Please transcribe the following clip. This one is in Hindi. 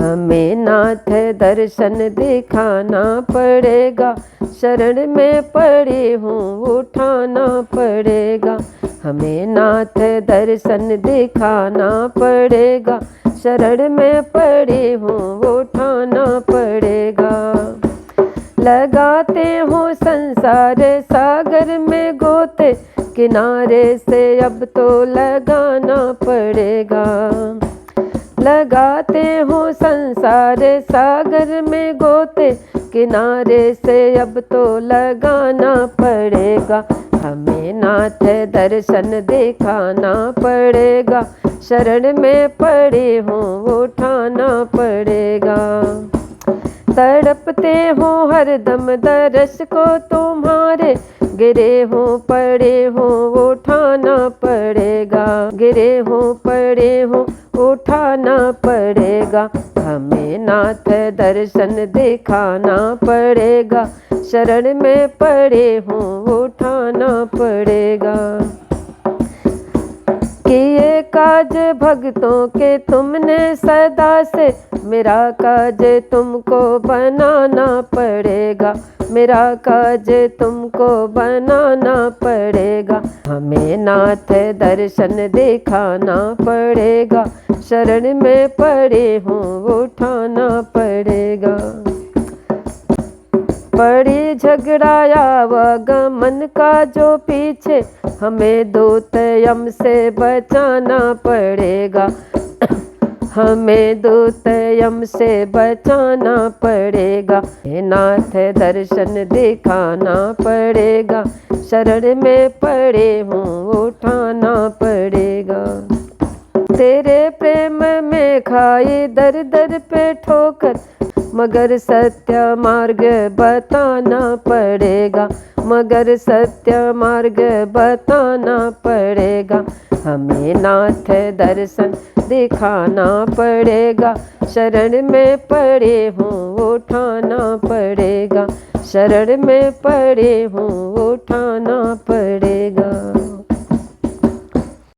हमें नाथ दर्शन दिखाना पड़ेगा, शरण में पड़ी हूँ उठाना पड़ेगा। हमें नाथ दर्शन दिखाना पड़ेगा, शरण में पड़ी हूँ उठाना पड़ेगा। लगाते हो संसार सागर में गोते, किनारे से अब तो लगाना पड़ेगा। लगाते हो संसार सागर में गोते, किनारे से अब तो लगाना पड़ेगा। हमें नाथ दर्शन दिखाना पड़ेगा, शरण में पड़ी हूँ उठाना पड़ेगा। तड़पते हो हरदम दर्श को तुम्हारे, गिरे हो पड़े हो उठाना पड़ेगा। गिरे हो पड़े हो उठाना पड़ेगा। हमें नाथ दर्शन दिखाना पड़ेगा, शरण में पड़े हूँ उठाना पड़ेगा। किए काज भक्तों के तुमने सदा से, मेरा काज तुमको बनाना पड़ेगा। मेरा काज तुमको बनाना पड़ेगा। हमें नाथ दर्शन दिखाना पड़ेगा, शरण में पड़े हूँ उठाना पड़ेगा। पड़ी झगड़ाया व गमन का जो पीछे, हमें दूत यम से बचाना पड़ेगा। हमें दूत यम से बचाना पड़ेगा। नाथ दर्शन दिखाना पड़ेगा, शरण में पड़े हूँ उठाना पड़ेगा। तेरे प्रेम में खाई दर दर पे ठोकर, मगर सत्य मार्ग बताना पड़ेगा। मगर सत्य मार्ग बताना पड़ेगा। हमें नाथ दर्शन दिखाना पड़ेगा, शरण में पड़े हूँ उठाना पड़ेगा। शरण में पड़े हूँ उठाना पड़ेगा।